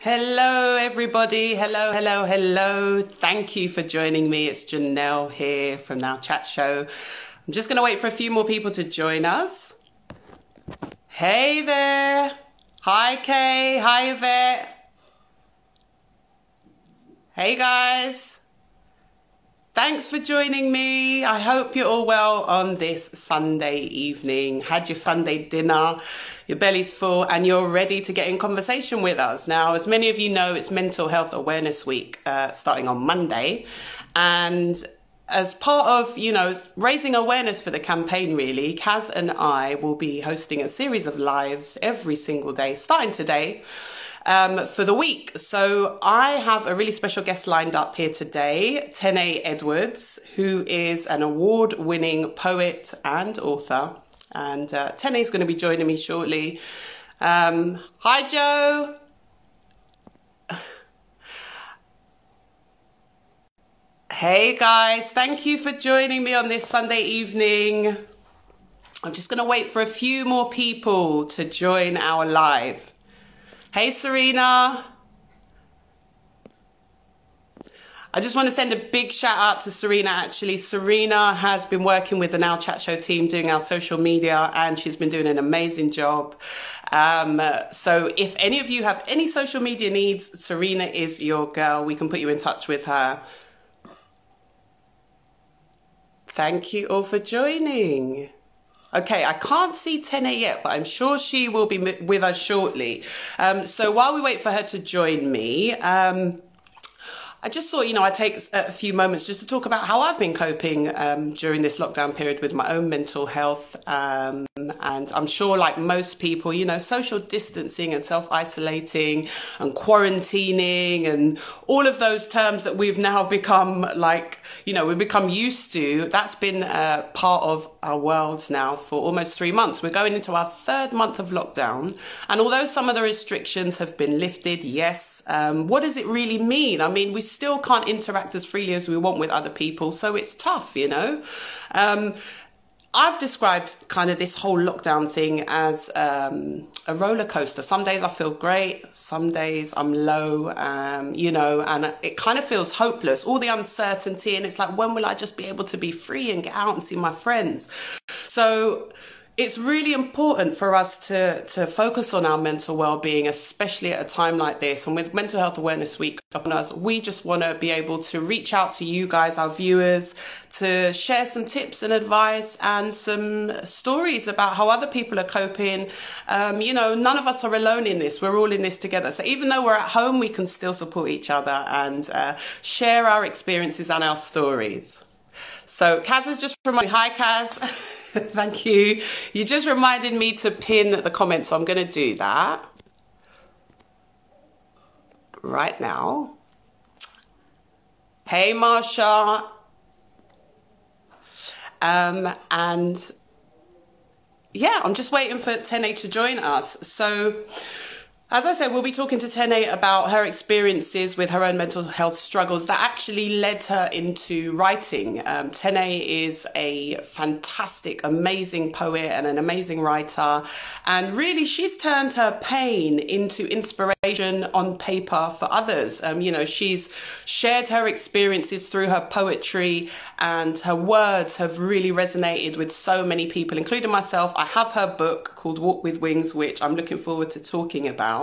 Hello, everybody. Hello, hello, hello. Thank you for joining me. It's Janelle here from Now Chat Show. I'm just going to wait for a few more people to join us. Hey there. Hi, Kay. Hi, Yvette. Hey, guys. Thanks for joining me. I hope you're all well on this Sunday evening. Had your Sunday dinner, your belly's full, and you're ready to get in conversation with us. Now, as many of you know, it's Mental Health Awareness Week starting on Monday. And as part of, raising awareness for the campaign, really, Kaz and I will be hosting a series of lives every single day, starting today, for the week. So I have a really special guest lined up here today, Tene Edwards, who is an award-winning poet and author. And Tene is going to be joining me shortly. Hi, Joe. Hey, guys. Thank you for joining me on this Sunday evening. I'm just going to wait for a few more people to join our live. Hey, Serena. I just want to send a big shout out to Serena, actually. Serena has been working with the Now Chat Show team doing our social media, and she's been doing an amazing job. So if any of you have any social media needs, Serena is your girl. We can put you in touch with her. Thank you all for joining. Okay, I can't see Tene yet, but I'm sure she will be with us shortly. So while we wait for her to join me, I just thought, I'd take a few moments just to talk about how I've been coping during this lockdown period with my own mental health. And I'm sure, like most people, social distancing and self-isolating and quarantining and all of those terms that we've now become we've become used to. That's been part of our worlds now for almost 3 months. We're going into our 3rd month of lockdown. And although some of the restrictions have been lifted, yes, what does it really mean? I mean, we still can't interact as freely as we want with other people. So it's tough, I've described kind of this whole lockdown thing as a roller coaster. Some days I feel great. Some days I'm low, and it kind of feels hopeless, all the uncertainty. And it's like, when will I just be able to be free and get out and see my friends? So it's really important for us to focus on our mental well-being, especially at a time like this. And with Mental Health Awareness Week upon us, we just want to be able to reach out to you guys, our viewers, to share some tips and advice and some stories about how other people are coping. None of us are alone in this. We're all in this together. So even though we're at home, we can still support each other and share our experiences and our stories. So Kaz has just reminded me. Hi, Kaz. Thank you. You just reminded me to pin the comments, so I'm going to do that right now. Hey, Marsha. And yeah, I'm just waiting for Tene to join us. So as I said, we'll be talking to Tene about her experiences with her own mental health struggles that actually led her into writing. Tene is a fantastic, amazing poet and an amazing writer. And really, she's turned her pain into inspiration on paper for others. She's shared her experiences through her poetry, and her words have really resonated with so many people, including myself. I have her book called Walk with Wings, which I'm looking forward to talking about.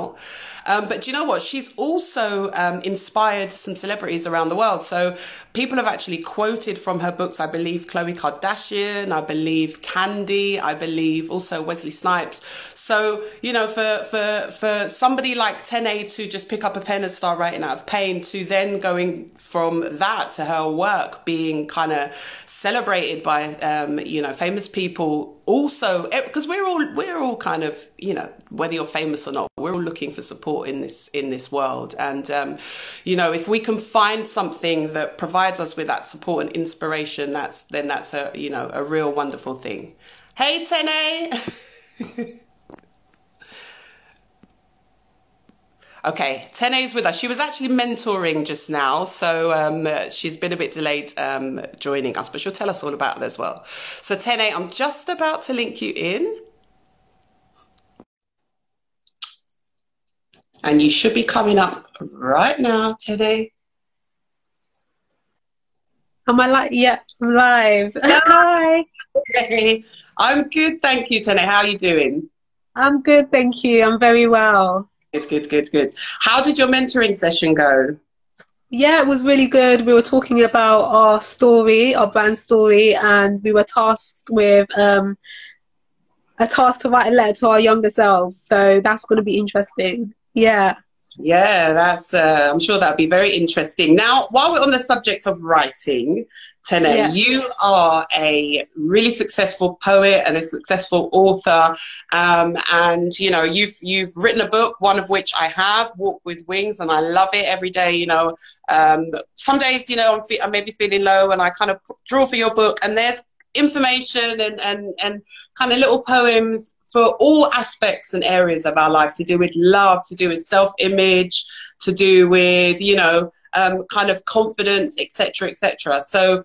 But do you know what? She's also inspired some celebrities around the world. So people have actually quoted from her books. I believe Khloe Kardashian, I believe Candy, I believe also Wesley Snipes. So, for somebody like Tene to just pick up a pen and start writing out of pain, to then going from that to her work being kind of celebrated by, famous people also, because we're all kind of, whether you're famous or not, we're all looking for support in this world. And, if we can find something that provides us with that support and inspiration, that's a real wonderful thing. Hey, Tene. Okay, Tene is with us. She was actually mentoring just now, so she's been a bit delayed joining us, but she'll tell us all about it as well. So Tene, I'm just about to link you in. And you should be coming up right now, Tene. Am I like, yeah, I'm live. Yeah. Hi. Hey, I'm good, thank you, Tene. How are you doing? I'm good, thank you. I'm very well. Good, good, good, good. How did your mentoring session go? Yeah, it was really good. We were talking about our story, our brand story, and we were tasked with a task to write a letter to our younger selves. So that's going to be interesting. Yeah. Yeah, that's. I'm sure that'll be very interesting. Now, while we're on the subject of writing, Tene, Yeah. you are a really successful poet and a successful author, and you know you've written a book, one of which I have, Walk with Wings, and I love it every day. You know, some days I'm maybe feeling low, and I kind of draw for your book, and there's information and kind of little poems for all aspects and areas of our life, to do with love, to do with self-image, to do with, kind of confidence, etc., etc. So,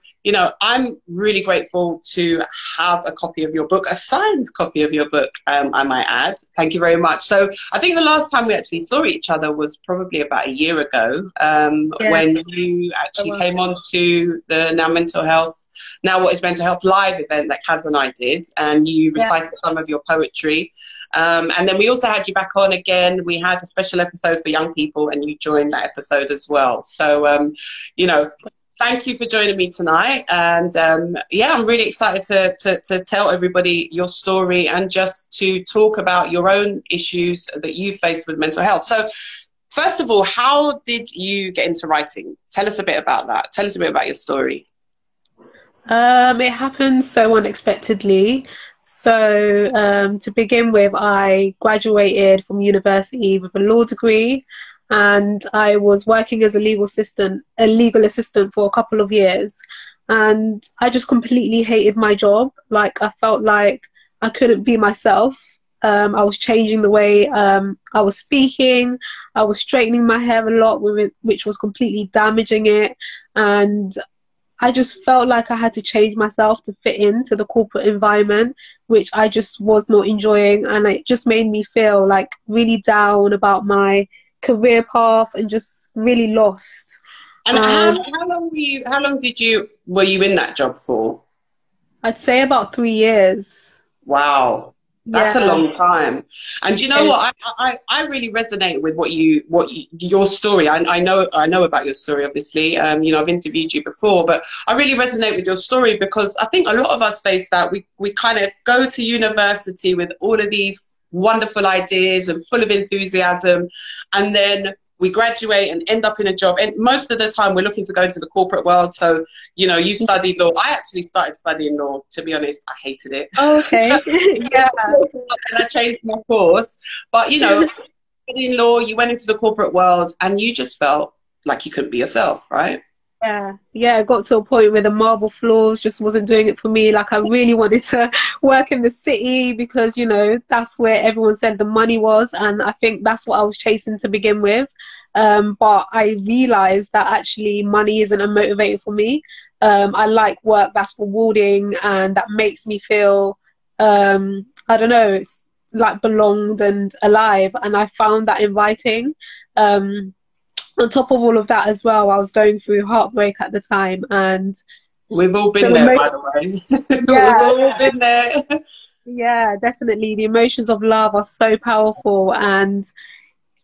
I'm really grateful to have a copy of your book, a signed copy of your book, I might add. Thank you very much. So I think the last time we actually saw each other was probably about a year ago, Yeah. when you actually came on to the Now What is Mental Health live event that Kaz and I did, and you recited some of your poetry. And then we also had you back on again. We had a special episode for young people, and you joined that episode as well. So, thank you for joining me tonight. And I'm really excited to tell everybody your story and just to talk about your own issues that you faced with mental health. So, first of all, how did you get into writing? Tell us a bit about that. Tell us a bit about your story. It happened so unexpectedly. So, to begin with, I graduated from university with a law degree, and I was working as a legal assistant for a couple of years. And I just completely hated my job. Like, I felt like I couldn't be myself. I was changing the way I was speaking. I was straightening my hair a lot, which was completely damaging it. And I just felt like I had to change myself to fit into the corporate environment, which I just was not enjoying. And it just made me feel like really down about my career path and just really lost. And how long were you in that job for? I'd say about 3 years. Wow. That's a long time. And you know what? I really resonate with your story. I know about your story, obviously. I've interviewed you before, but I really resonate with your story because I think a lot of us face that. We kind of go to university with all of these wonderful ideas and full of enthusiasm, and then we graduate and end up in a job. And most of the time we're looking to go into the corporate world. So, you studied law. I actually started studying law. To be honest, I hated it. Oh, okay. Yeah. And I changed my course. But, studying law, you went into the corporate world and you just felt like you couldn't be yourself, right? Yeah, it got to a point where the marble floors just wasn't doing it for me. Like, I really wanted to work in the city because, that's where everyone said the money was. And I think that's what I was chasing to begin with. But I realized that actually money isn't a motivator for me. I like work that's rewarding and that makes me feel, I don't know, it's like belonged and alive. And I found that in writing. On top of all of that as well, I was going through heartbreak at the time, and we've all been there, by the way. Yeah, we've all been there. Yeah, definitely. The emotions of love are so powerful, and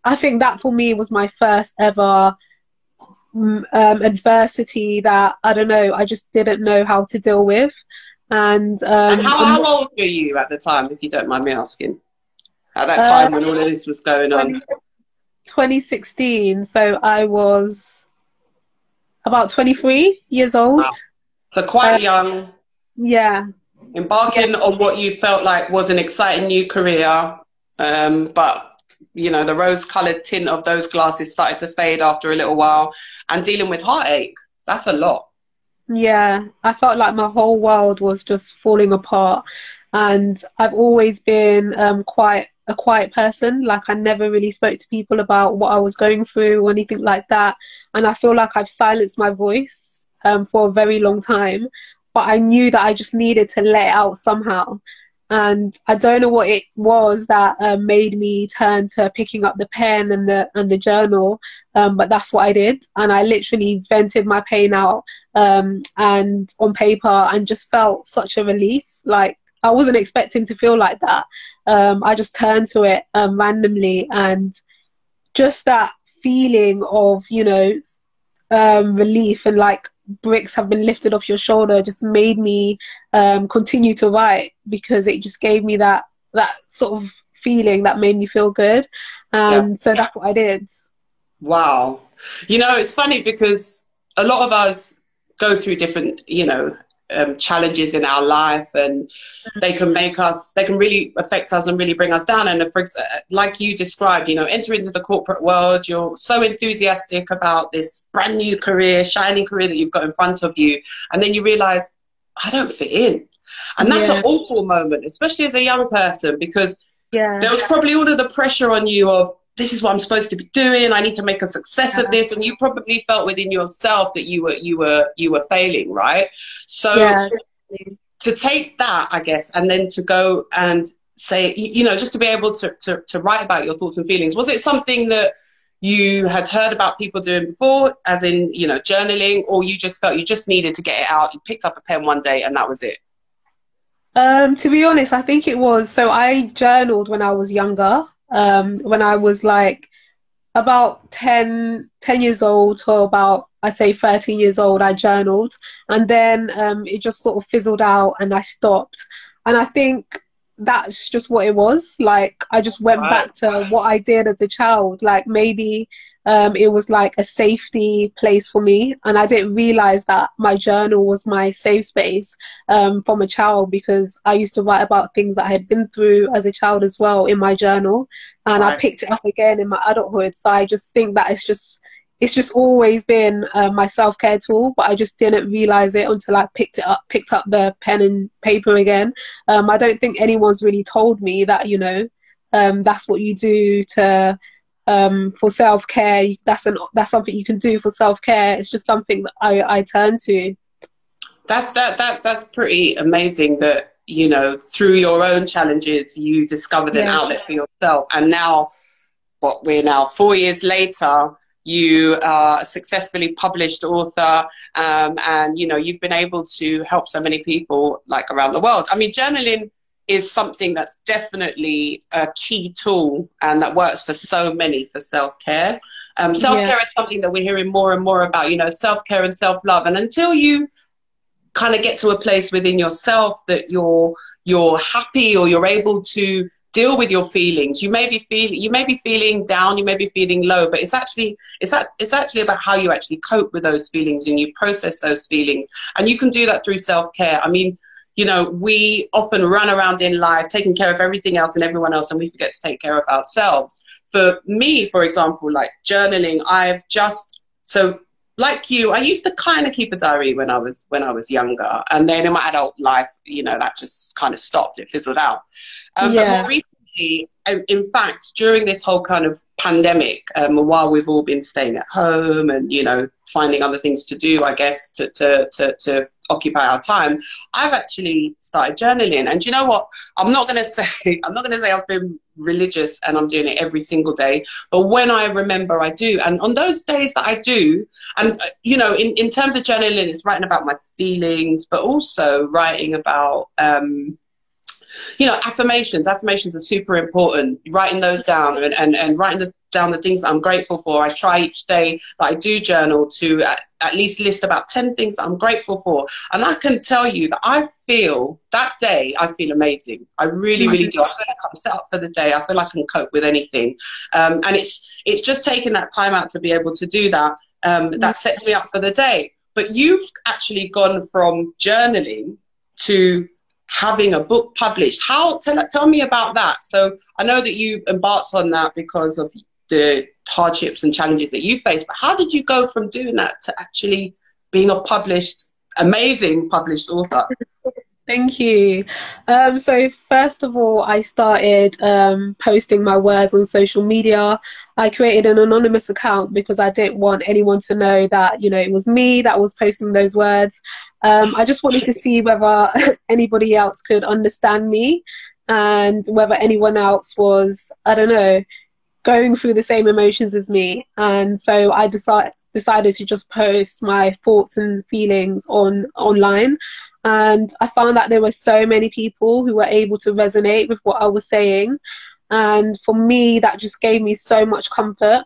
I think that for me was my first ever adversity that, I don't know, I just didn't know how to deal with. And how old were you at the time, if you don't mind me asking? At that time when all of this was going on? 2016, so I was about 23 years old. Wow. So quite young. Yeah. Embarking on what you felt like was an exciting new career, but the rose-coloured tint of those glasses started to fade after a little while, and dealing with heartache. That's a lot. Yeah, I felt like my whole world was just falling apart, and I've always been quite a quiet person. Like, I never really spoke to people about what I was going through or anything like that, and I feel like I've silenced my voice for a very long time, but I knew that I just needed to let it out somehow. And I don't know what it was that made me turn to picking up the pen and the journal, but that's what I did. And I literally vented my pain out and on paper, and just felt such a relief. Like, I wasn't expecting to feel like that. I just turned to it randomly, and just that feeling of, you know, relief, and like bricks have been lifted off your shoulder, just made me continue to write, because it just gave me that sort of feeling that made me feel good. And so that's what I did. Wow. You know, it's funny because a lot of us go through different, you know, challenges in our life, and they can really affect us and really bring us down. And like you described, you know, enter into the corporate world, you're so enthusiastic about this brand new career, shining career that you've got in front of you, and then you realize, I don't fit in. And that's an awful moment, especially as a young person, because there was probably all of the pressure on you of, this is what I'm supposed to be doing, I need to make a success of this, and you probably felt within yourself that you were failing, right? So to take that, I guess, and then to go and say, you know, just to be able to write about your thoughts and feelings, was it something that you had heard about people doing before, as in, you know, journaling, or you just felt you just needed to get it out, you picked up a pen one day and that was it? To be honest, I think it was, so I journaled when I was younger. When I was like about 10 years old to about, I'd say 13 years old, I journaled, and then it just sort of fizzled out and I stopped. And I think that's just what it was. Like, I just went back to what I did as a child. Like, maybe it was like a safety place for me, and I didn't realize that my journal was my safe space from a child, because I used to write about things that I had been through as a child as well in my journal, and I picked it up again in my adulthood. So I just think that it's just always been my self-care tool, but I just didn't realize it until I picked up the pen and paper again. I don't think anyone's really told me that, you know, that's what you do to for self-care. That's something you can do for self-care. It's just something that I turn to. That's pretty amazing that, you know, through your own challenges you discovered an outlet for yourself, and now we're now 4 years later, you are a successfully published author, and you know, you've been able to help so many people like around the world. I mean, journaling is something that's definitely a key tool, and that works for so many for self-care. Self-care is something that we're hearing more and more about, you know, self-care and self-love. And until you kind of get to a place within yourself that you're happy, or you're able to deal with your feelings, you may be feeling down, you may be feeling low, but it's actually about how you actually cope with those feelings and you process those feelings. And you can do that through self-care. I mean, you know, we often run around in life taking care of everything else and everyone else, and we forget to take care of ourselves. For me, for example, like journaling, like you, I used to kind of keep a diary when I was younger, and then in my adult life, you know, that just kind of stopped, it fizzled out. But more recently, in fact, during this whole kind of pandemic, while we've all been staying at home and, you know, finding other things to do, I guess, to occupy our time, I've actually started journaling. And you know what? I'm not going to say I've been religious and I'm doing it every single day, but when I remember, I do. And on those days that I do, and you know, in terms of journaling, it's writing about my feelings, but also writing about you know, affirmations are super important. Writing those down and writing down the things that I'm grateful for. I try each day that I do journal to at least list about 10 things that I'm grateful for. And I can tell you that I feel amazing. I really, really do. I feel like I'm set up for the day. I feel like I can cope with anything. And it's just taking that time out to be able to do that. That sets me up for the day. But you've actually gone from journaling to having a book published. Tell me about that. So I know that you embarked on that because of the hardships and challenges that you faced, but how did you go from doing that to actually being a amazing published author? Thank you. So first of all, I started posting my words on social media. I created an anonymous account because I didn't want anyone to know that, you know, it was me that was posting those words. I just wanted to see whether anybody else could understand me and whether anyone else was, I don't know, going through the same emotions as me. And so I decided to just post my thoughts and feelings online. And I found that there were so many people who were able to resonate with what I was saying. And for me, that just gave me so much comfort.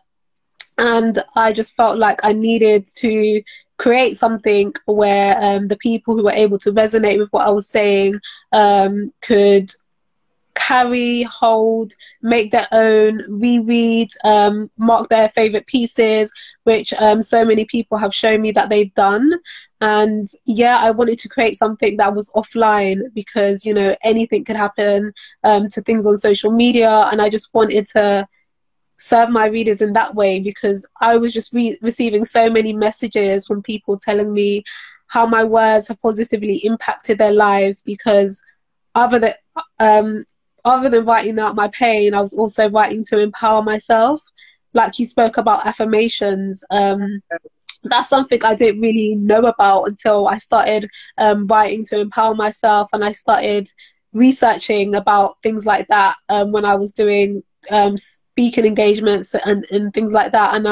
And I just felt like I needed to create something where the people who were able to resonate with what I was saying could carry, hold, make their own, reread, mark their favorite pieces, which so many people have shown me that they've done. And yeah, I wanted to create something that was offline because, you know, anything could happen to things on social media. And I just wanted to serve my readers in that way because I was just receiving so many messages from people telling me how my words have positively impacted their lives because other than writing out my pain, I was also writing to empower myself. Like you spoke about affirmations, that's something I didn't really know about until I started writing to empower myself, and I started researching about things like that when I was doing speaking engagements and things like that. And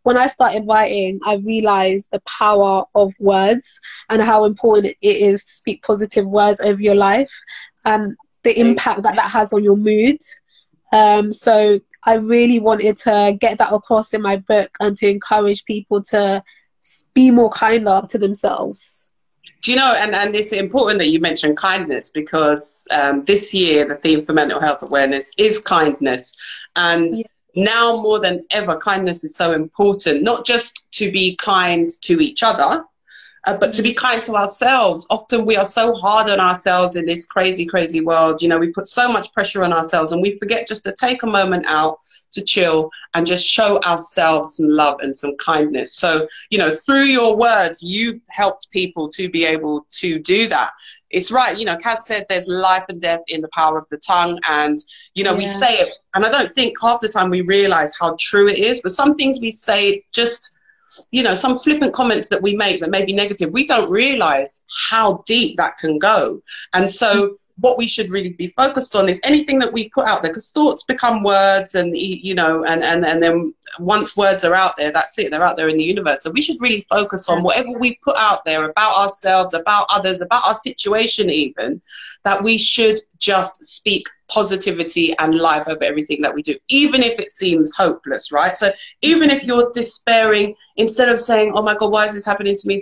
when I started writing, I realized the power of words and how important it is to speak positive words over your life and the impact that has on your mood. So I really wanted to get that across in my book and to encourage people to be more kinder to themselves. Do you know, and it's important that you mention kindness because this year the theme for mental health awareness is kindness. And now more than ever, kindness is so important, not just to be kind to each other, but to be kind to ourselves. Often we are so hard on ourselves in this crazy, crazy world. You know, we put so much pressure on ourselves and we forget just to take a moment out to chill and just show ourselves some love and some kindness. So, you know, through your words, you've helped people to be able to do that. It's right. You know, Kaz said there's life and death in the power of the tongue. And, you know, we say it, and I don't think half the time we realize how true it is, but some things we say just, you know, some flippant comments that we make that may be negative, we don't realize how deep that can go. And so what we should really be focused on is anything that we put out there, because thoughts become words, and you know, and then once words are out there, that's it, they're out there in the universe. So we should really focus on whatever we put out there about ourselves, about others, about our situation even, that we should just speak positivity and life over everything that we do, even if it seems hopeless, right? So even if you're despairing, instead of saying, oh my God, why is this happening to me,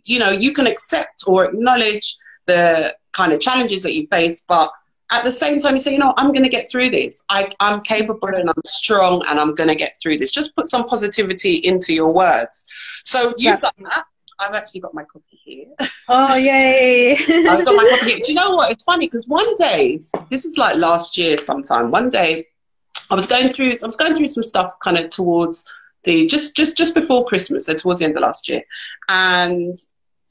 you know, you can accept or acknowledge the kind of challenges that you face, but at the same time you say, you know, I'm going to get through this. I'm capable and I'm strong and I'm going to get through this. Just put some positivity into your words. So you've done that. I've actually got my copy here. Oh, yay. I've got my copy here. Do you know what? It's funny because one day, this is like last year sometime, one day I was going through some stuff kind of towards the, just before Christmas, so towards the end of last year. And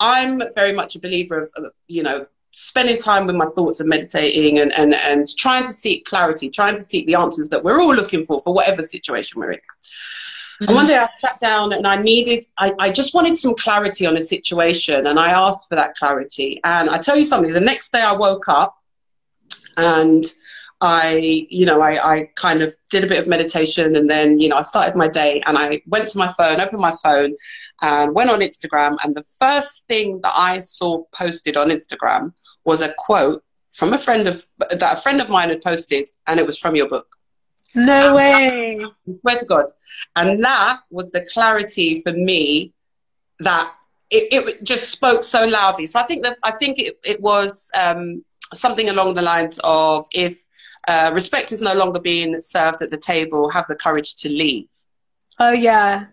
I'm very much a believer of, you know, spending time with my thoughts and meditating and trying to seek clarity, trying to seek the answers that we're all looking for whatever situation we're in. And one day I sat down and I just wanted some clarity on a situation, and I asked for that clarity. And I tell you something, the next day I woke up and I kind of did a bit of meditation, and then, you know, I started my day and I went to my phone, opened my phone and went on Instagram. And the first thing that I saw posted on Instagram was a quote from a friend of mine had posted, and it was from your book. No way. I swear to God. And that was the clarity for me that it just spoke so loudly. So I think it was something along the lines of, if respect is no longer being served at the table, have the courage to leave. Oh, yeah.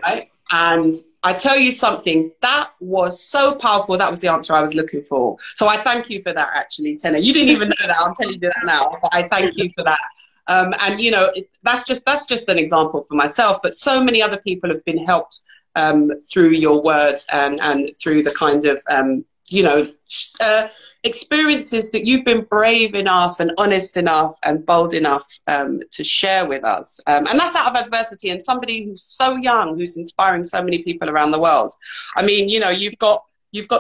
Right? And I tell you something, that was so powerful. That was the answer I was looking for. So I thank you for that, actually, Tene. You didn't even know that. I'm telling you that now. But I thank you for that. And, you know, that's just an example for myself. But so many other people have been helped through your words and through the kind of you know, experiences that you've been brave enough and honest enough and bold enough to share with us. And that's out of adversity, and somebody who's so young, who's inspiring so many people around the world. I mean, you know, you've got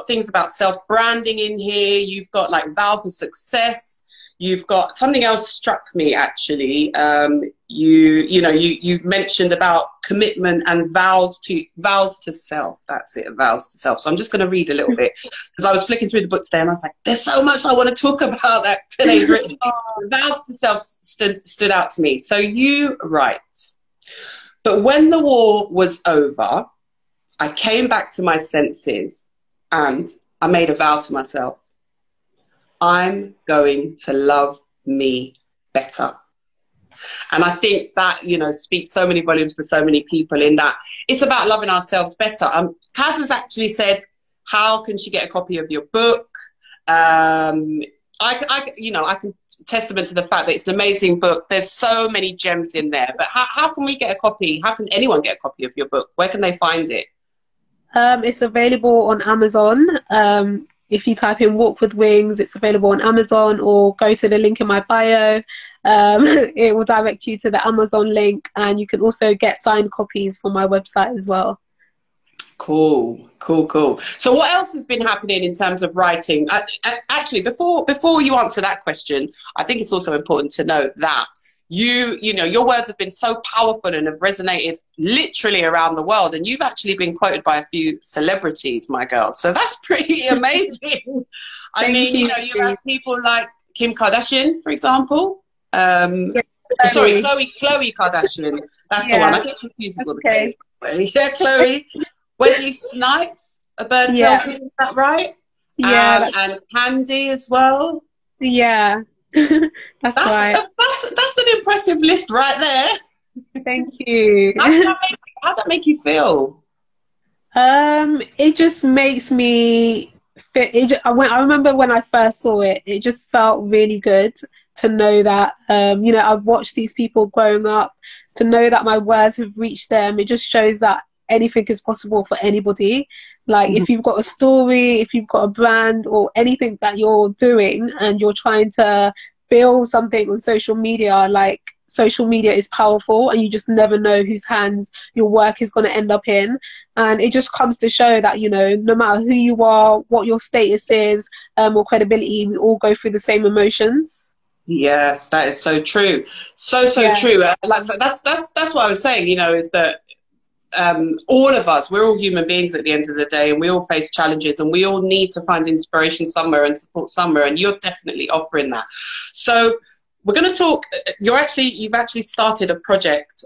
things about self-branding in here. You've got like vow for success. You've got something else struck me actually. You mentioned about commitment and vows to self. That's it, vows to self. So I'm just going to read a little bit, because I was flicking through the book today and I was like, there's so much I want to talk about that today's written. Vows to self stood out to me. So you write, but when the war was over, I came back to my senses and I made a vow to myself. I'm going to love me better. And I think that, you know, speaks so many volumes for so many people, in that it's about loving ourselves better. Kaz has actually said, how can she get a copy of your book? I can testament to the fact that it's an amazing book. There's so many gems in there, but how can we get a copy? How can anyone get a copy of your book? Where can they find it? It's available on Amazon. If you type in Walk with Wings, it's available on Amazon, or go to the link in my bio. It will direct you to the Amazon link, and you can also get signed copies from my website as well. Cool. So what else has been happening in terms of writing? Actually, before you answer that question, I think it's also important to note that you know, your words have been so powerful and have resonated literally around the world, and you've actually been quoted by a few celebrities, my girl. So that's pretty amazing. I mean, you know, you have people like Kim Kardashian, for example. Sorry, Khloe Kardashian. That's the one. I get confused with all the names. Yeah, Khloe. Wesley Snipes, A Bird Tells Me, is that right? Yeah. And Candy as well. Yeah. That's right. That's an impressive list right there. Thank you. How'd that make you feel? It just makes me feel. I remember when I first saw it, it just felt really good to know that you know, I've watched these people growing up, to know that my words have reached them. It just shows that anything is possible for anybody. Like, if you've got a story, if you've got a brand or anything that you're doing and you're trying to build something on social media, like, social media is powerful, and you just never know whose hands your work is going to end up in. And it just comes to show that, you know, no matter who you are, what your status is, or credibility, we all go through the same emotions. Yes, that is so true. So true. Like, that's what I was saying, you know, is that all of us, we're all human beings at the end of the day, and we all face challenges, and we all need to find inspiration somewhere and support somewhere, and you're definitely offering that. So we're going to talk. You've actually started a project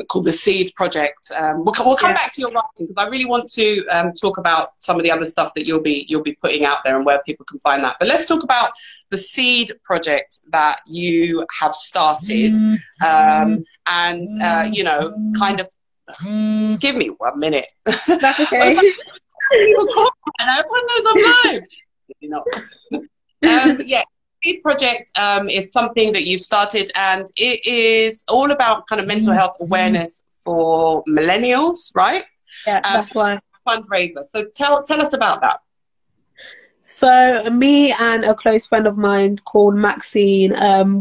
called the Seed Project. We'll come back to your writing, because I really want to talk about some of the other stuff that you'll be putting out there and where people can find that. But let's talk about the Seed Project that you have started, and you know, kind of. Give me 1 minute. That's okay. And everyone knows I'm live. Yeah, Seed Project is something that you started, and it is all about kind of mental health awareness for millennials, right? Yeah, that's why. Fundraiser. So tell us about that. So me and a close friend of mine called Maxine,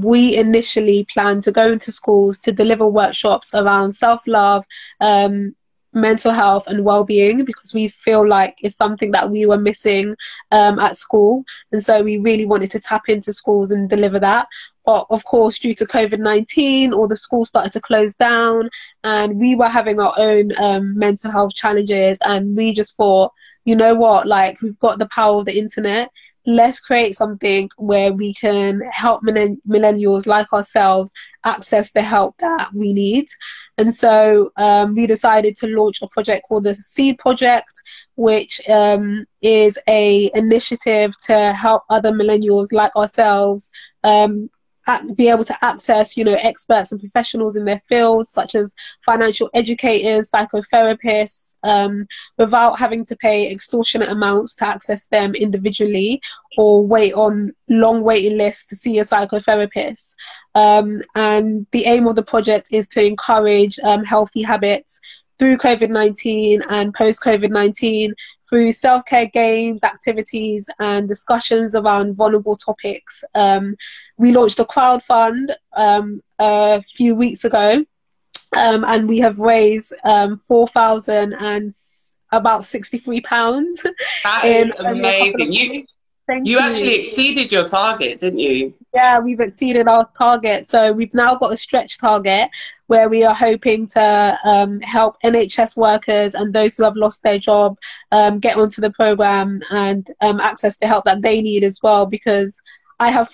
we initially planned to go into schools to deliver workshops around self-love, mental health and well-being, because we feel like it's something that we were missing at school. And so we really wanted to tap into schools and deliver that. But of course, due to COVID-19, all the schools started to close down, and we were having our own mental health challenges, and we just thought, you know what, like, we've got the power of the internet. Let's create something where we can help millennials like ourselves access the help that we need. And so we decided to launch a project called the Seed Project, which is a initiative to help other millennials like ourselves be able to access, you know, experts and professionals in their fields, such as financial educators, psychotherapists, without having to pay extortionate amounts to access them individually, or wait on long waiting lists to see a psychotherapist. And the aim of the project is to encourage healthy habits through COVID-19 and post-COVID-19 through self-care games, activities, and discussions around vulnerable topics. We launched a crowdfund a few weeks ago, and we have raised 4,000 and about £63. That is amazing. You actually exceeded your target, didn't you? Yeah, we've exceeded our target. So we've now got a stretch target where we are hoping to help NHS workers and those who have lost their job get onto the program and access the help that they need as well, because I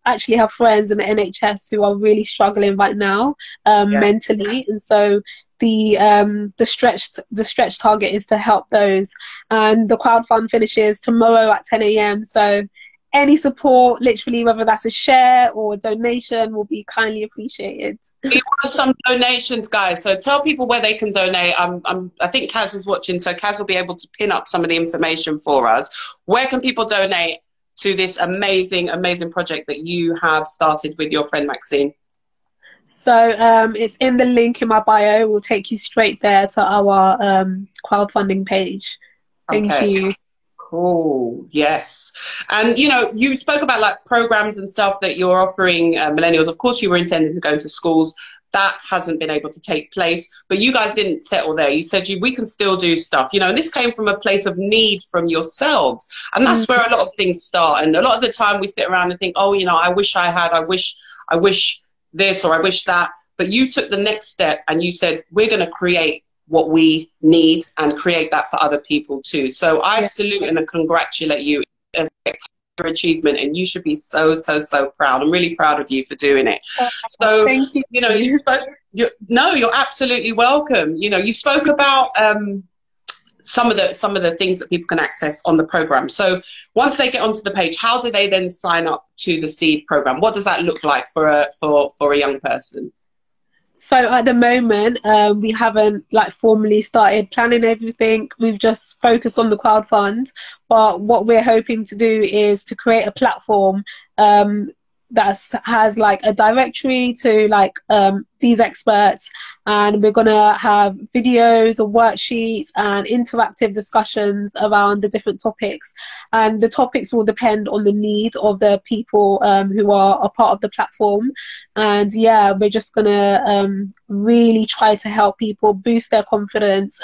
actually have friends in the NHS who are really struggling right now mentally, and so the stretch target is to help those. And the crowdfund finishes tomorrow at 10 a.m. So any support, literally, whether that's a share or a donation, will be kindly appreciated. We want some donations, guys. So tell people where they can donate. I think Kaz is watching, so Kaz will be able to pin up some of the information for us. Where can people donate to this amazing, amazing project that you have started with your friend Maxine? So it's in the link in my bio. We'll take you straight there to our crowdfunding page. Thank you. Cool. Yes. And, you know, you spoke about like programs and stuff that you're offering millennials. Of course, you were intending to go to schools. That hasn't been able to take place. But you guys didn't settle there. You said we can still do stuff, you know, and this came from a place of need from yourselves. And that's where a lot of things start. And a lot of the time we sit around and think, oh, you know, I wish I had, I wish this, or I wish that. But you took the next step and you said, we're going to create what we need and create that for other people too. So I salute and congratulate you. As a spectacular achievement, and you should be so, so, so proud. I'm really proud of you for doing it. So, thank you. You know, you're absolutely welcome. You know, you spoke about some of the things that people can access on the program. So once they get onto the page, how do they then sign up to the SEED program? What does that look like for a young person? So at the moment, we haven't like formally started planning everything. We've just focused on the crowdfund. But what we're hoping to do is to create a platform that has like a directory to like these experts, and we're gonna have videos or worksheets and interactive discussions around the different topics, and the topics will depend on the needs of the people who are a part of the platform. And yeah, we're just gonna really try to help people boost their confidence,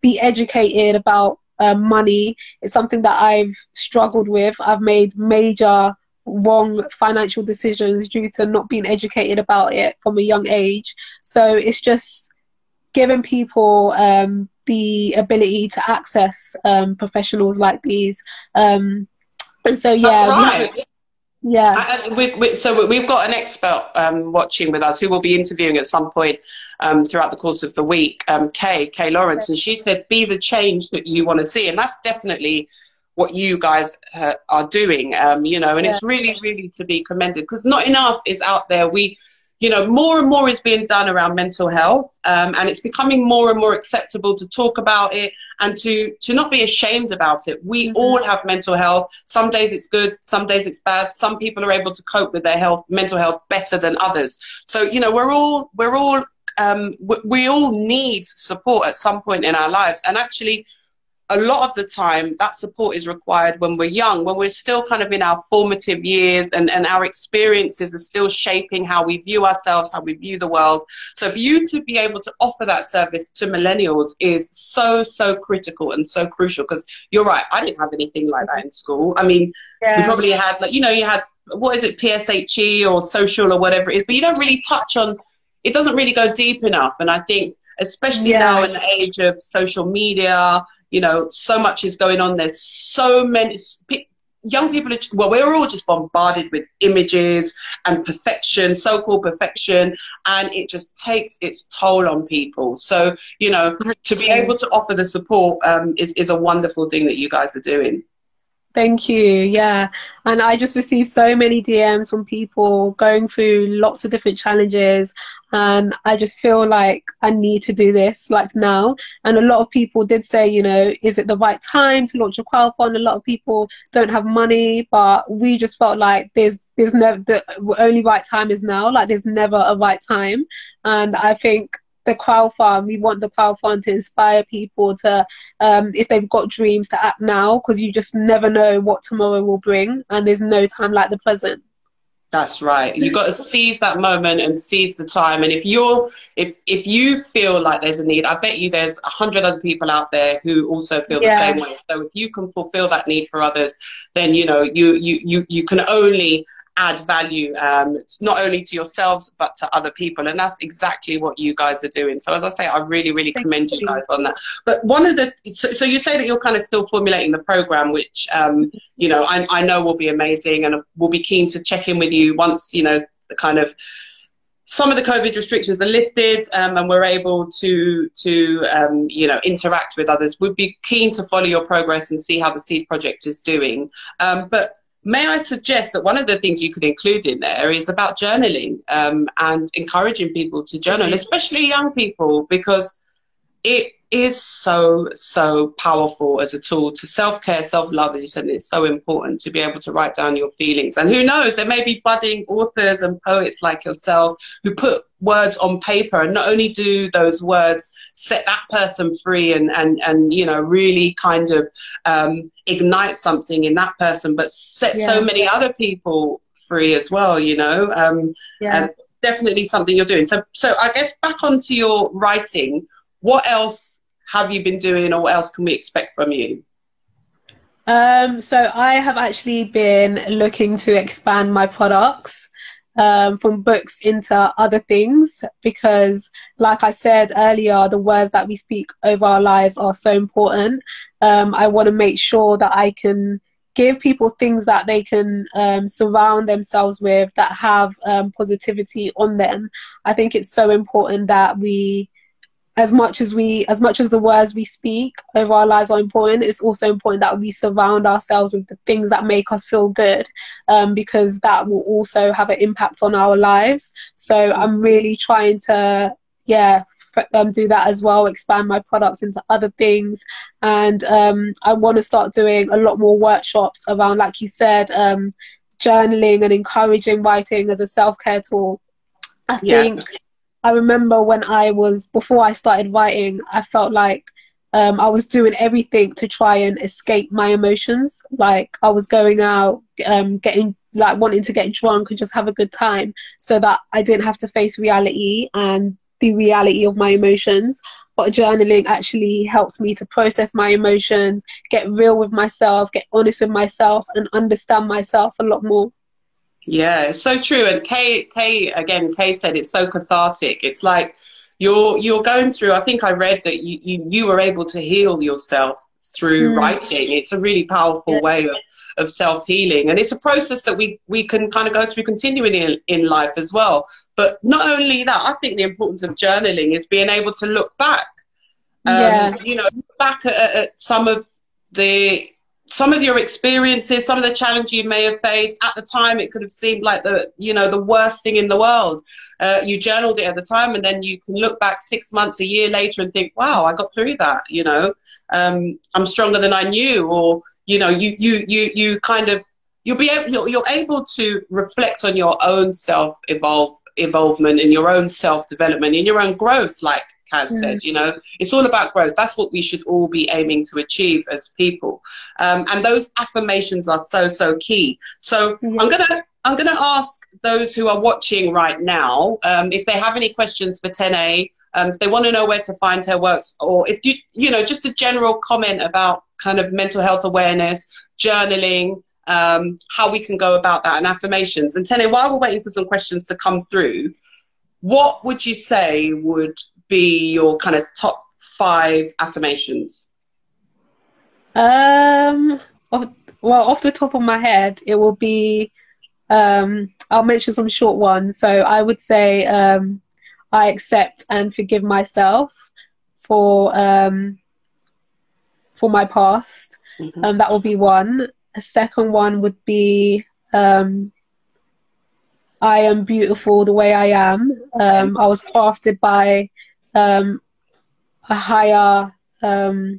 be educated about money. It's something that I've struggled with. I've made major wrong financial decisions due to not being educated about it from a young age. So it's just giving people the ability to access professionals like these. And so yeah, so we've got an expert watching with us who will be interviewing at some point throughout the course of the week, Kay Lawrence, and she said, be the change that you want to see. And that's definitely what you guys are doing, you know, and it's really, really to be commended, because not enough is out there. You know, more and more is being done around mental health, and it's becoming more and more acceptable to talk about it and to not be ashamed about it. We all have mental health. Some days it's good, some days it's bad. Some people are able to cope with their mental health better than others. So, you know, we all need support at some point in our lives, and actually a lot of the time that support is required when we're young, when we're still kind of in our formative years, and our experiences are still shaping how we view ourselves, how we view the world. So for you to be able to offer that service to millennials is so, so critical and so crucial, because you're right, I didn't have anything like that in school. I mean, we probably had, like, you know, you had, what is it, PSHE or social or whatever it is, but you don't really touch on, it doesn't really go deep enough. And I think, especially now in the age of social media, you know, so much is going on. There's so many young people, we're all just bombarded with images and perfection, so-called perfection, and it just takes its toll on people. So, you know, to be able to offer the support is a wonderful thing that you guys are doing. Thank you. Yeah. And I just received so many DMs from people going through lots of different challenges. And I just feel like I need to do this like now. And a lot of people did say, you know, is it the right time to launch a crowdfund? A lot of people don't have money, but we just felt like there's never, the only right time is now. Like there's never a right time. And I think the crowd fund. We want the crowd fund to inspire people to, if they've got dreams, to act now, because you just never know what tomorrow will bring, and there's no time like the present. That's right. You got to seize that moment and seize the time. And if you feel like there's a need, I bet you there's 100 other people out there who also feel the same way. So if you can fulfill that need for others, then you can only add value, not only to yourselves but to other people, and that's exactly what you guys are doing. So as I say, I really commend you guys on that. But one of the so you say that you're kind of still formulating the program, which I know will be amazing, and we'll be keen to check in with you once the kind of some of the COVID restrictions are lifted, and we're able to interact with others. We'd be keen to follow your progress and see how the Seed Project is doing. But may I suggest that one of the things you could include in there is about journaling, and encouraging people to journal, especially young people, because it is so powerful as a tool to self-care, self-love, as you said. It's so important to be able to write down your feelings. And who knows, there may be budding authors and poets like yourself who put words on paper, and not only do those words set that person free and really kind of ignite something in that person, but set so many other people free as well, and definitely something you're doing. So I guess back onto your writing, what else have you been doing, or what else can we expect from you? So I have actually been looking to expand my products from books into other things, because like I said earlier, the words that we speak over our lives are so important. I want to make sure that I can give people things that they can surround themselves with, that have positivity on them. I think it's so important that we, as much as the words we speak over our lives are important, it's also important that we surround ourselves with the things that make us feel good, because that will also have an impact on our lives. So I'm really trying to do that as well, expand my products into other things. And I want to start doing a lot more workshops around, like you said, journaling and encouraging writing as a self-care tool. I remember before I started writing, I felt like I was doing everything to try and escape my emotions. Like I was going out, wanting to get drunk and just have a good time, so that I didn't have to face reality and the reality of my emotions. But journaling actually helps me to process my emotions, get real with myself, get honest with myself, and understand myself a lot more. Yeah, it's so true. And Kay said it's so cathartic. It's like you're going through, I think I read that you were able to heal yourself through writing. It's a really powerful way of self-healing. And it's a process that we can kind of go through continually in life as well. But not only that, I think the importance of journaling is being able to look back, back at some of your experiences, some of the challenges you may have faced. At the time, it could have seemed like the worst thing in the world. You journaled it at the time, and then you can look back 6 months, a year later, and think, "Wow, I got through that." I'm stronger than I knew, or you're able to reflect on your own involvement and your own self-development and your own growth, like Kaz said. It's all about growth. That's what we should all be aiming to achieve as people, and those affirmations are so key. So I'm gonna ask those who are watching right now, if they have any questions for Tene, if they want to know where to find her works, or if just a general comment about kind of mental health awareness, journaling, how we can go about that, and affirmations. And Tene, while we're waiting for some questions to come through, what would you say would be your kind of top 5 affirmations? Well, off the top of my head, it will be, I'll mention some short ones. So I would say, I accept and forgive myself for my past. That will be one. A second one would be, I am beautiful the way I am. I was crafted by a higher a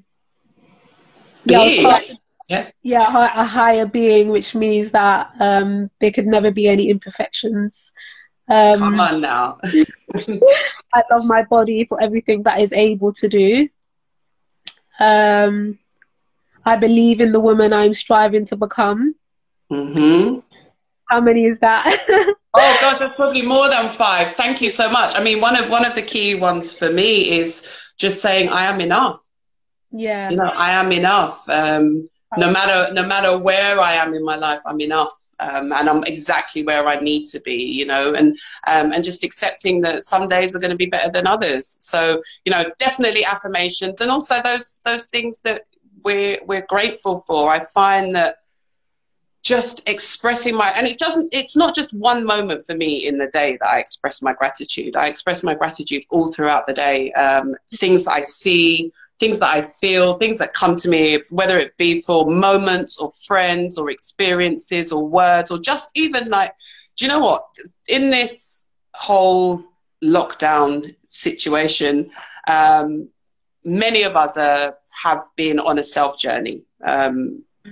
higher being, which means that there could never be any imperfections. Come on now. I love my body for everything that is able to do. I believe in the woman I'm striving to become. Mm-hmm. How many is that? Oh gosh, that's probably more than 5. Thank you so much. I mean, one of the key ones for me is just saying I am enough. Yeah. You know, I am enough. No matter where I am in my life, I'm enough. And I'm exactly where I need to be, you know, and just accepting that some days are going to be better than others. So, you know, definitely affirmations, and also those things that we're grateful for. I find that just expressing it's not just one moment for me in the day that I express my gratitude. I express my gratitude all throughout the day. Things that I see, things that I feel, things that come to me, whether it be for moments or friends or experiences or words, or just even like, do you know what? In this whole lockdown situation, many of us have been on a self journey.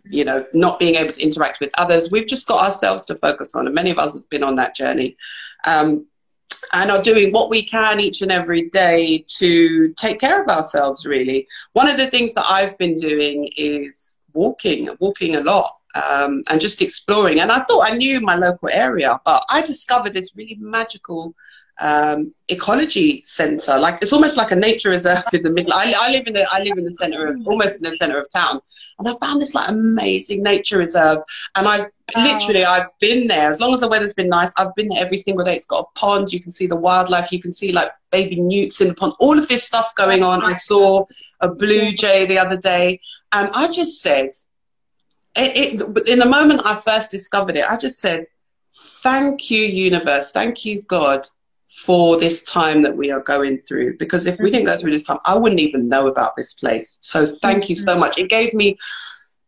You know, not being able to interact with others. We've just got ourselves to focus on, and many of us have been on that journey. And are doing what we can each and every day to take care of ourselves, really. One of the things that I've been doing is walking a lot, and just exploring. And I thought I knew my local area, but I discovered this really magical ecology center. Like, it's almost like a nature reserve in the middle. I live in the center of, almost in the center of town, and I found this like amazing nature reserve. And I've been there as long as the weather's been nice. I've been there every single day. It's got a pond. You can see the wildlife. You can see like baby newts in the pond. All of this stuff going on. I saw a blue jay the other day, and I just said, in the moment I first discovered it, I just said, "Thank you, universe. Thank you, God, for this time that we are going through, because if we didn't go through this time, I wouldn't even know about this place. So thank you so much." It gave me,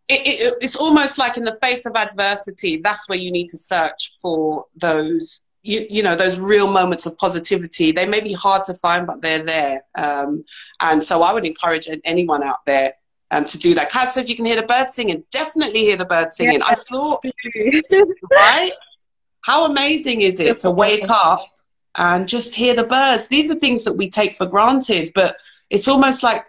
it's almost like in the face of adversity, that's where you need to search for those, you know, those real moments of positivity. They may be hard to find, but they're there. And so I would encourage anyone out there to do that. Kaz said you can hear the birds singing. Definitely hear the birds singing. Yeah. I thought, right? How amazing is it to wake up and just hear the birds? These are things that we take for granted, but it's almost like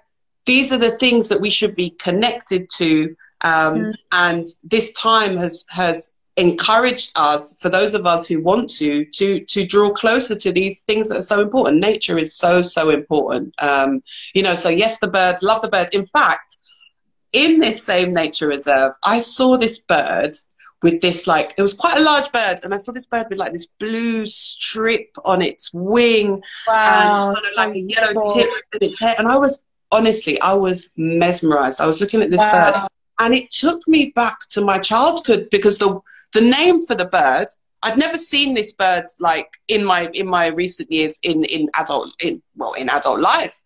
these are the things that we should be connected to. And this time has encouraged us, for those of us who want to draw closer to these things that are so important. Nature is so important. You know, so yes, the birds, love the birds. In fact, in this same nature reserve, I saw this bird with this, like, it was quite a large bird, and I saw this bird with like this blue strip on its wing. Wow. And kind of like a yellow tip in its hair. And I was mesmerized. I was looking at this bird, and it took me back to my childhood, because the name for the bird, I'd never seen this bird like in my recent years in adult life,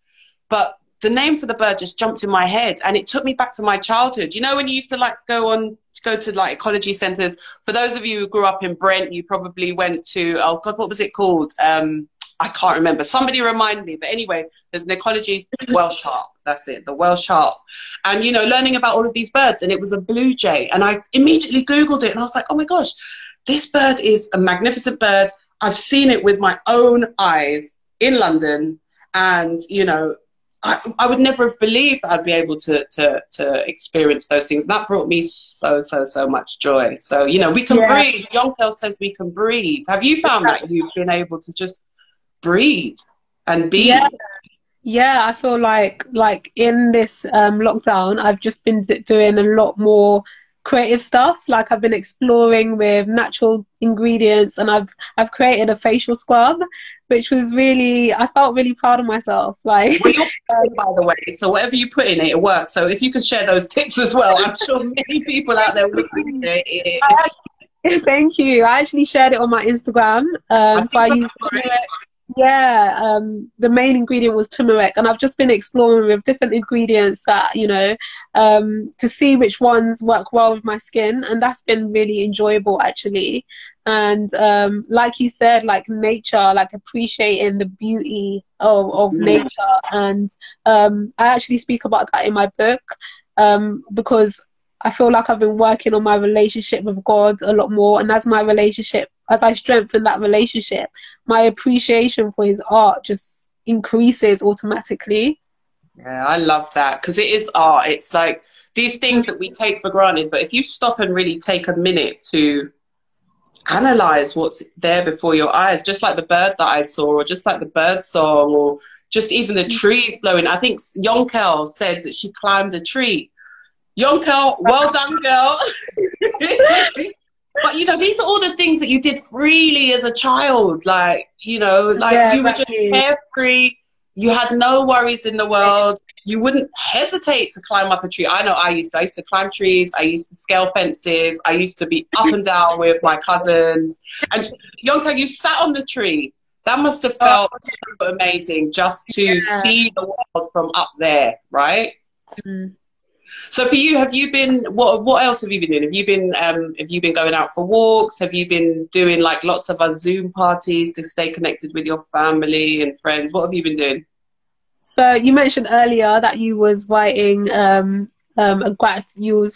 but the name for the bird just jumped in my head, and it took me back to my childhood. You know, when you used to like go to like ecology centers. For those of you who grew up in Brent, you probably went to, oh God, what was it called? I can't remember. Somebody remind me. But anyway, there's an ecology, Welsh Harp. That's it, the Welsh Harp. And, you know, learning about all of these birds, and it was a blue jay. And I immediately Googled it, and I was like, oh my gosh, this bird is a magnificent bird. I've seen it with my own eyes in London. And, you know, I would never have believed that I'd be able to experience those things. And that brought me so much joy. So, you know, we can breathe. Yonkel says we can breathe. Have you found that you've been able to just breathe and be? Yeah, I feel like in this lockdown, I've just been doing a lot more creative stuff. Like, I've been exploring with natural ingredients, and I've created a facial scrub, which was really, I felt really proud of myself. Like, well, you're by the way, so whatever you put in it, it works. So if you could share those tips as well, I'm sure many people out there will appreciate it. Thank you. I actually shared it on my Instagram. So I used the main ingredient was turmeric, and I've just been exploring with different ingredients that, you know, to see which ones work well with my skin, and that's been really enjoyable actually. And like you said, like nature, like appreciating the beauty of nature, and I actually speak about that in my book, because I feel like I've been working on my relationship with God a lot more, and as I strengthen that relationship, my appreciation for his art just increases automatically. Yeah, I love that, because it is art. It's like these things that we take for granted, but if you stop and really take a minute to analyze what's there before your eyes, just like the bird that I saw, or just like the bird song, or just even the trees blowing. I think Yonkel said that she climbed a tree. Yonkel, well done, girl. But, you know, these are all the things that you did freely as a child. Like, you know, like you were just carefree. You had no worries in the world. You wouldn't hesitate to climb up a tree. I know I used to climb trees. I used to scale fences. I used to be up and down with my cousins. And Yonka, you sat on the tree. That must have felt so amazing, just to see the world from up there, right? Mm. So for you, have you been, what else have you been doing? Have you been going out for walks? Have you been doing like lots of Zoom parties to stay connected with your family and friends? What have you been doing? So you mentioned earlier that you was writing a gratitude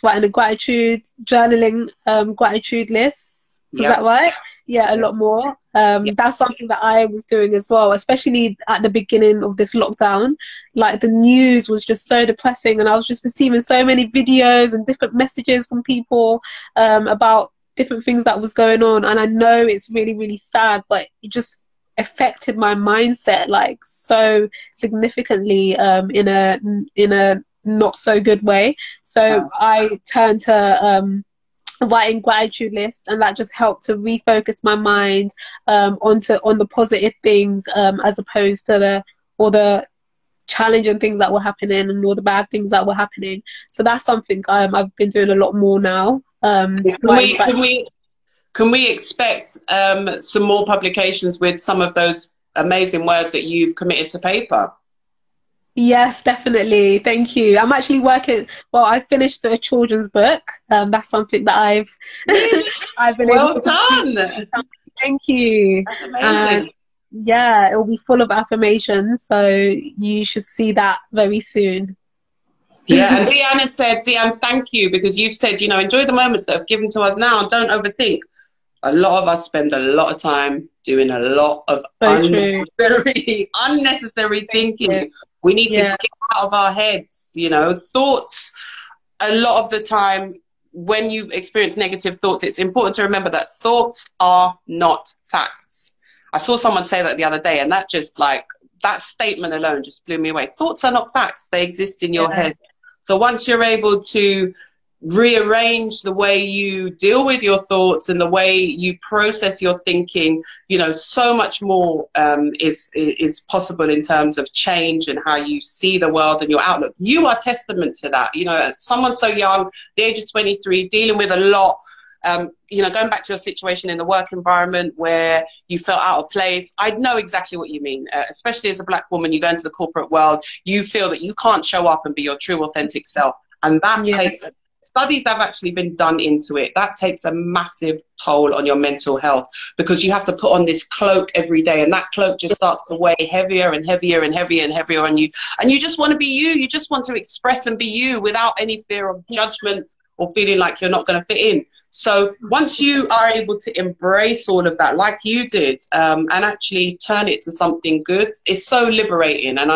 journaling gratitude list. Is that right? Yeah, a lot more. That's something that I was doing as well, especially at the beginning of this lockdown. Like, the news was just so depressing, and I was just receiving so many videos and different messages from people about different things that was going on. And I know it's really, really sad, but it just affected my mindset like so significantly in a not so good way. So I turned to writing gratitude lists, and that just helped to refocus my mind on the positive things, as opposed to all the challenging things that were happening and all the bad things that were happening. So that's something I've been doing a lot more now. Can we expect some more publications with some of those amazing words that you've committed to paper? Yes, definitely. Thank you. I'm actually working. Well, I finished a children's book. That's something that I've been able to done. Thank you. That's amazing. Yeah, it will be full of affirmations, so you should see that very soon. Yeah, and Deanne said, Deanne, thank you, because you've said, you know, enjoy the moments that have given to us now. Don't overthink. A lot of us spend a lot of time doing a lot of unnecessary thinking. We need to get out of our heads, you know. Thoughts, a lot of the time, when you experience negative thoughts, it's important to remember that thoughts are not facts. I saw someone say that the other day, and that just, like, that statement alone just blew me away. Thoughts are not facts. They exist in your head. So once you're able to rearrange the way you deal with your thoughts and the way you process your thinking, you know, so much more is possible in terms of change and how you see the world and your outlook. You are testament to that. You know, someone so young, the age of 23, dealing with a lot, you know, going back to your situation in the work environment where you felt out of place. I know exactly what you mean, especially as a Black woman. You go into the corporate world, you feel that you can't show up and be your true authentic self, and that takes studies have actually been done into it. That takes a massive toll on your mental health, because you have to put on this cloak every day, and that cloak just starts to weigh heavier and heavier and heavier and heavier on you. And you just want to be you. You just want to express and be you without any fear of judgment or feeling like you're not going to fit in. So once you are able to embrace all of that, like you did, and actually turn it to something good, it's so liberating. And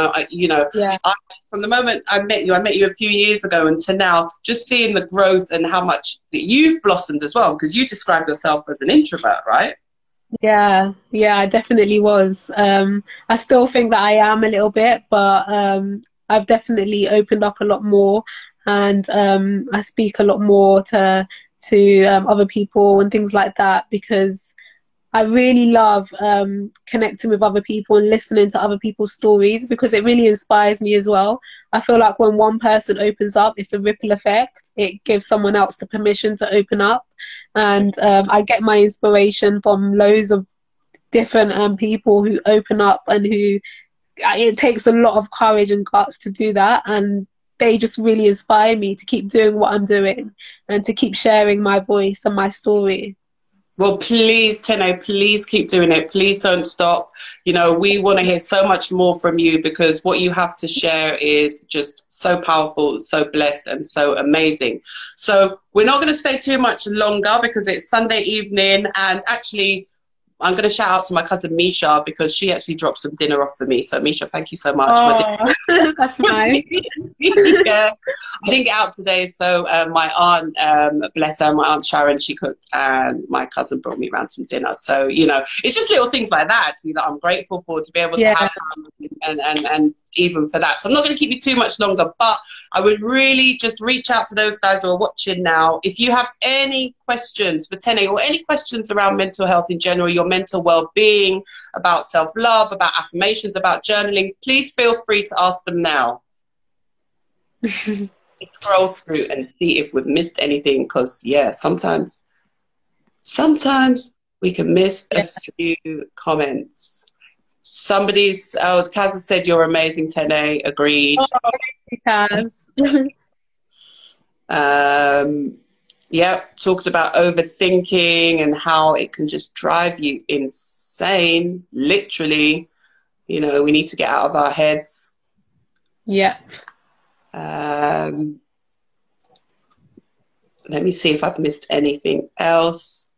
from the moment I met you a few years ago, and to now, just seeing the growth and how much that you've blossomed as well, because you described yourself as an introvert, right? Yeah, I definitely was. I still think that I am a little bit, but I've definitely opened up a lot more, and I speak a lot more to other people and things like that, because I really love connecting with other people and listening to other people's stories, because it really inspires me as well. I feel like when one person opens up, it's a ripple effect. It gives someone else the permission to open up, and I get my inspiration from loads of different people who open up, and who it takes a lot of courage and guts to do that, and they just really inspire me to keep doing what I'm doing and to keep sharing my voice and my story. Well, please, Tene, please keep doing it. Please don't stop. You know, we want to hear so much more from you, because what you have to share is just so powerful, so blessed, and so amazing. So we're not going to stay too much longer, because it's Sunday evening, and actually I'm going to shout out to my cousin Misha, because she actually dropped some dinner off for me. So Misha, thank you so much. Oh, that's nice. Yeah, I didn't get out today, so my aunt, bless her, my aunt Sharon, she cooked, and my cousin brought me around some dinner. So, you know, it's just little things like that actually that I'm grateful for, to be able to have, and even for that. So I'm not going to keep you too much longer, but I would really just reach out to those guys who are watching now. If you have any questions for Tene, or any questions around mental health in general, your mental well-being, about self-love, about affirmations, about journaling, please feel free to ask them now. Scroll through and see if we've missed anything, because yeah, sometimes we can miss a few comments. Somebody's Kaz has said you're amazing, Tene. Agreed. Oh, Kaz. Yep, talked about overthinking and how it can just drive you insane. Literally, you know, we need to get out of our heads. Yep. Let me see if I've missed anything else.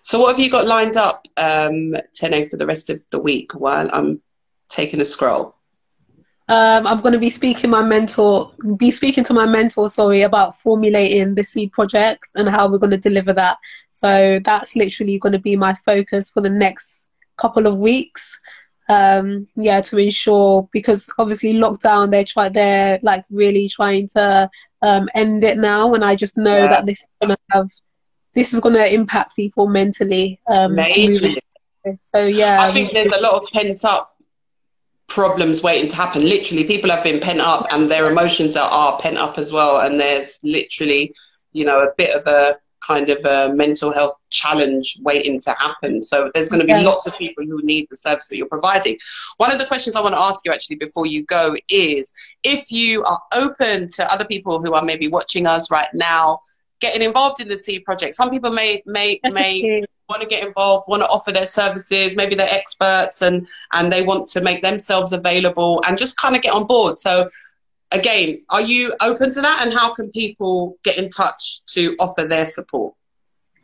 So what have you got lined up, Tene, for the rest of the week while I'm taking a scroll? I'm going to be speaking to my mentor, about formulating the seed project and how we're going to deliver that. So that's literally going to be my focus for the next couple of weeks. Yeah, to ensure, because obviously lockdown, they're like really trying to end it now, and I just know that this is going to impact people mentally. So yeah, I think there's a lot of pent up problems waiting to happen. Literally, people have been pent up, and their emotions are pent up as well, and there's literally, you know, a bit of a kind of a mental health challenge waiting to happen. So there's going to be lots of people who need the service that you're providing. One of the questions I want to ask you actually before you go is if you are open to other people who are maybe watching us right now getting involved in the seed project. Some people may want to get involved, want to offer their services, maybe they're experts and they want to make themselves available and just kind of get on board. So again, are you open to that, and how can people get in touch to offer their support?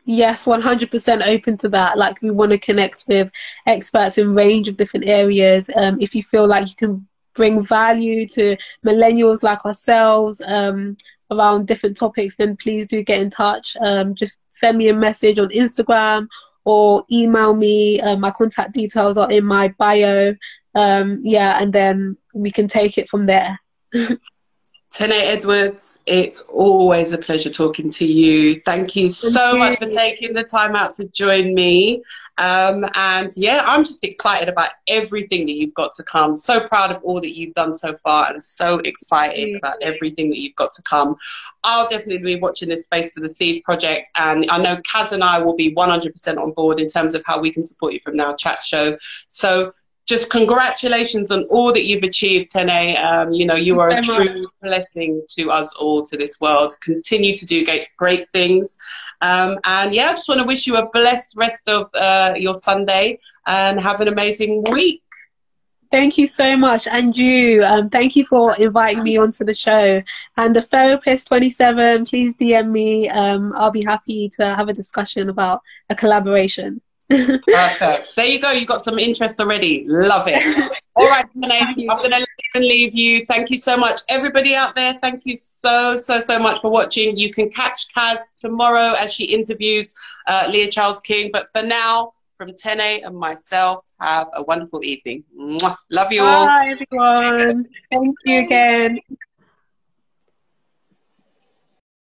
Yes, 100% open to that. Like, we want to connect with experts in a range of different areas. If you feel like you can bring value to millennials like ourselves around different topics, then please do get in touch. Just send me a message on Instagram or email me. My contact details are in my bio. Yeah, and then we can take it from there. Tene Edwards, it's always a pleasure talking to you. Thank you so much for taking the time out to join me. And yeah, I'm just excited about everything that you've got to come. So proud of all that you've done so far, and so excited about everything that you've got to come. I'll definitely be watching this space for the Seed Project, and I know Kaz and I will be 100% on board in terms of how we can support you from Now Chat Show. So just congratulations on all that you've achieved, Tene. You know, you are a true blessing to us all, to this world. Continue to do great things. And yeah, I just want to wish you a blessed rest of your Sunday, and have an amazing week. Thank you so much. And you, thank you for inviting me onto the show. And the Therapist 27, please DM me. I'll be happy to have a discussion about a collaboration. Perfect. There you go. You got some interest already. Love it. All right, Tene, I'm going to leave you. Thank you so much, everybody out there. Thank you so much for watching. You can catch Kaz tomorrow as she interviews Leah Charles King. But for now, from Tene and myself, have a wonderful evening. Mwah. Love you all. Bye, everyone. Thank you again.